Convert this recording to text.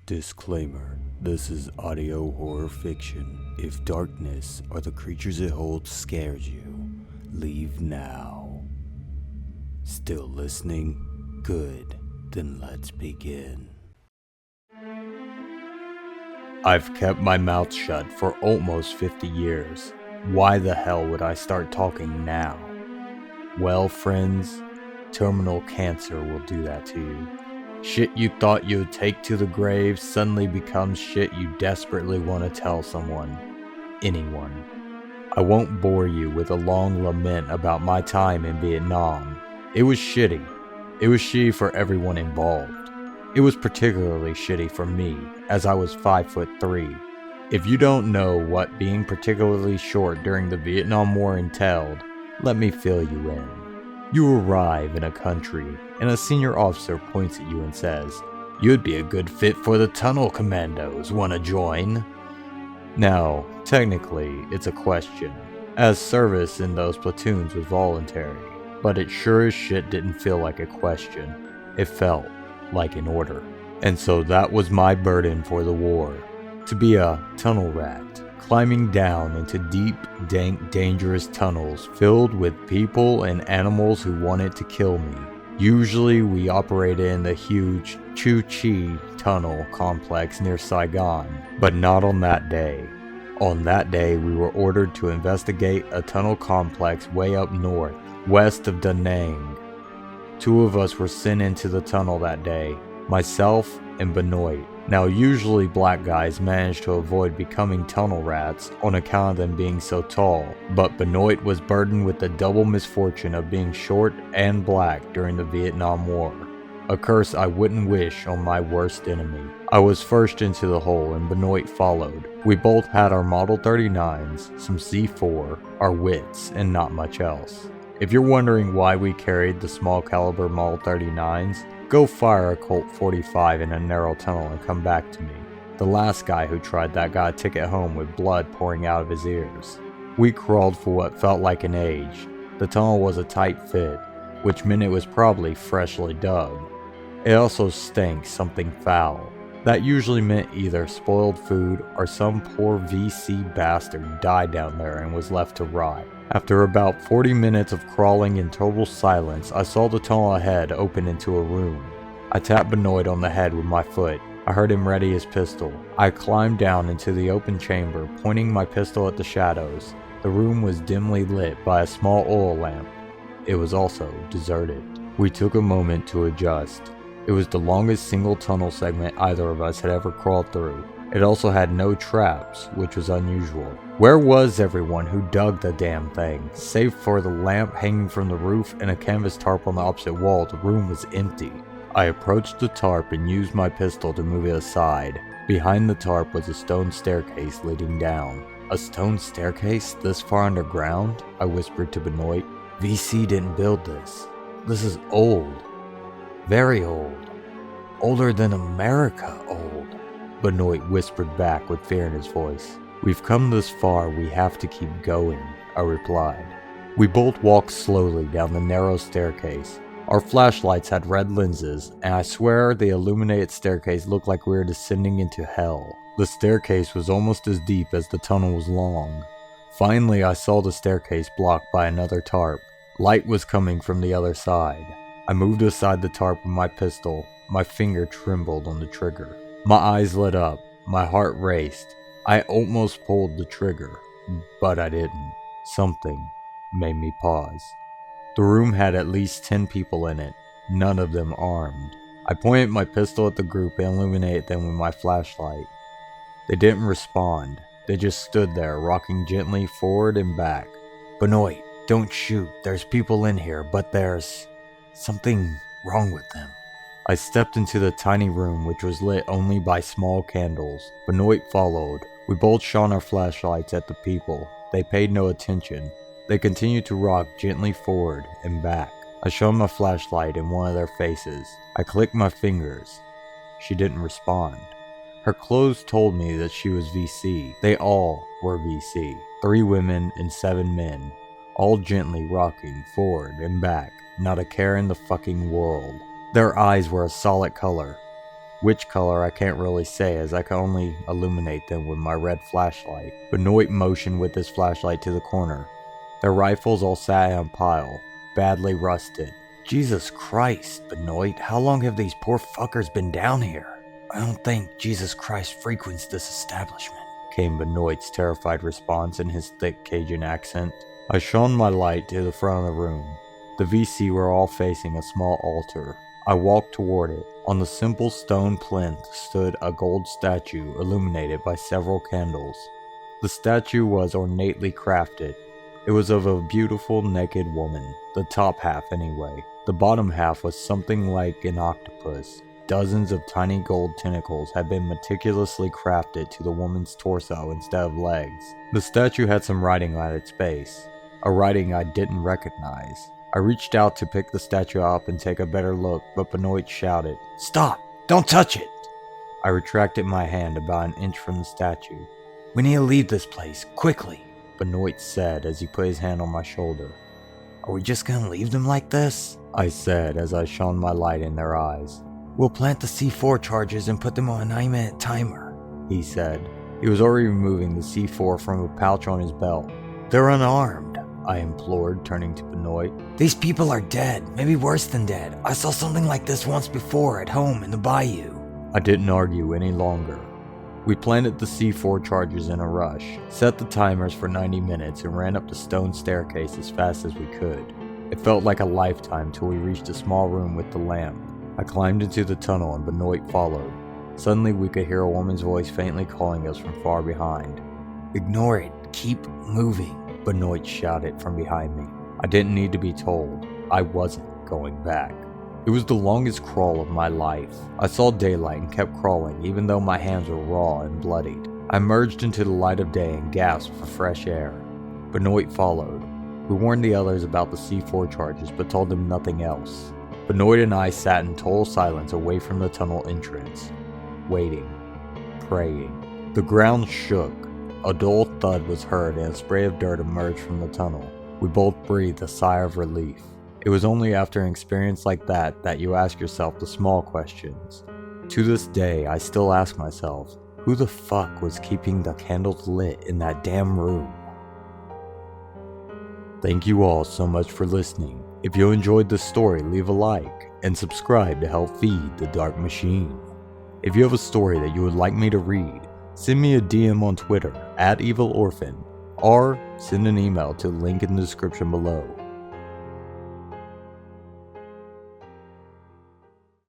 Disclaimer. This is audio horror fiction. If darkness or the creatures it holds scares you, leave now. Still listening? Good. Then let's begin. I've kept my mouth shut for almost 50 years. Why the hell would I start talking now? Well, friends, terminal cancer will do that to you. Shit you thought you'd take to the grave suddenly becomes shit you desperately want to tell someone. Anyone. I won't bore you with a long lament about my time in Vietnam. It was shitty. It was shitty for everyone involved. It was particularly shitty for me, as I was 5'3". If you don't know what being particularly short during the Vietnam War entailed, let me fill you in. You arrive in a country, and a senior officer points at you and says, "You'd be a good fit for the tunnel commandos. Wanna join?" Now, technically, it's a question, as service in those platoons was voluntary, but it sure as shit didn't feel like a question. It felt like an order. And so that was my burden for the war, to be a tunnel rat, climbing down into deep, dank, dangerous tunnels filled with people and animals who wanted to kill me. Usually we operated in the huge Chu Chi tunnel complex near Saigon, but not on that day. On that day we were ordered to investigate a tunnel complex way up north, west of Da Nang. Two of us were sent into the tunnel that day, myself and Benoit. Now usually black guys manage to avoid becoming tunnel rats on account of them being so tall, but Benoit was burdened with the double misfortune of being short and black during the Vietnam War. A curse I wouldn't wish on my worst enemy. I was first into the hole and Benoit followed. We both had our Model 39s, some C4, our wits, and not much else. If you're wondering why we carried the small caliber Model 39s, go fire a Colt 45 in a narrow tunnel and come back to me. The last guy who tried that got a ticket home with blood pouring out of his ears. We crawled for what felt like an age. The tunnel was a tight fit, which meant it was probably freshly dug. It also stank something foul. That usually meant either spoiled food or some poor VC bastard died down there and was left to rot. After about 40 minutes of crawling in total silence, I saw the tunnel ahead open into a room. I tapped Benoit on the head with my foot. I heard him ready his pistol. I climbed down into the open chamber, pointing my pistol at the shadows. The room was dimly lit by a small oil lamp. It was also deserted. We took a moment to adjust. It was the longest single tunnel segment either of us had ever crawled through. It also had no traps, which was unusual. Where was everyone who dug the damn thing? Save for the lamp hanging from the roof and a canvas tarp on the opposite wall, the room was empty. I approached the tarp and used my pistol to move it aside. Behind the tarp was a stone staircase leading down. A stone staircase this far underground? I whispered to Benoit. VC didn't build this. This is old. Very old. Older than America old. Benoit whispered back with fear in his voice. "We've come this far, we have to keep going," I replied. We both walked slowly down the narrow staircase. Our flashlights had red lenses, and I swear the illuminated staircase looked like we were descending into hell. The staircase was almost as deep as the tunnel was long. Finally, I saw the staircase blocked by another tarp. Light was coming from the other side. I moved aside the tarp with my pistol. My finger trembled on the trigger. My eyes lit up, my heart raced. I almost pulled the trigger, but I didn't. Something made me pause. The room had at least 10 people in it, none of them armed. I pointed my pistol at the group and illuminated them with my flashlight. They didn't respond. They just stood there, rocking gently forward and back. "Benoit, don't shoot. There's people in here, but there's something wrong with them." I stepped into the tiny room, which was lit only by small candles. Benoit followed. We both shone our flashlights at the people. They paid no attention. They continued to rock gently forward and back. I shone my flashlight in one of their faces. I clicked my fingers. She didn't respond. Her clothes told me that she was VC. They all were VC. 3 women and 7 men. All gently rocking forward and back. Not a care in the fucking world. Their eyes were a solid color. Which color I can't really say, as I can only illuminate them with my red flashlight. Benoit motioned with his flashlight to the corner. Their rifles all sat in a pile, badly rusted. Jesus Christ, Benoit, how long have these poor fuckers been down here? I don't think Jesus Christ frequents this establishment, came Benoit's terrified response in his thick Cajun accent. I shone my light to the front of the room. The VC were all facing a small altar. I walked toward it. On the simple stone plinth stood a gold statue illuminated by several candles. The statue was ornately crafted. It was of a beautiful naked woman, the top half anyway. The bottom half was something like an octopus. Dozens of tiny gold tentacles had been meticulously crafted to the woman's torso instead of legs. The statue had some writing at its base, a writing I didn't recognize. I reached out to pick the statue up and take a better look, but Benoit shouted, "Stop! Don't touch it!" I retracted my hand about an inch from the statue. "We need to leave this place, quickly," Benoit said as he put his hand on my shoulder. "Are we just gonna leave them like this?" I said as I shone my light in their eyes. "We'll plant the C4 charges and put them on a 9-minute timer," he said. He was already removing the C4 from a pouch on his belt. "They're unarmed," I implored, turning to Benoit. "These people are dead, maybe worse than dead. I saw something like this once before at home in the bayou." I didn't argue any longer. We planted the C4 charges in a rush, set the timers for 90 minutes, and ran up the stone staircase as fast as we could. It felt like a lifetime till we reached a small room with the lamp. I climbed into the tunnel and Benoit followed. Suddenly we could hear a woman's voice faintly calling us from far behind. "Ignore it, keep moving," Benoit shouted from behind me. I didn't need to be told. I wasn't going back. It was the longest crawl of my life. I saw daylight and kept crawling, even though my hands were raw and bloodied. I emerged into the light of day and gasped for fresh air. Benoit followed. We warned the others about the C4 charges, but told them nothing else. Benoit and I sat in total silence away from the tunnel entrance, waiting, praying. The ground shook. A dull thud was heard and a spray of dirt emerged from the tunnel. We both breathed a sigh of relief. It was only after an experience like that you ask yourself the small questions. To this day, I still ask myself, who the fuck was keeping the candles lit in that damn room? Thank you all so much for listening. If you enjoyed this story, leave a like and subscribe to help feed the Dark Machine. If you have a story that you would like me to read, send me a DM on Twitter @EvilOrphan or send an email to the link in the description below.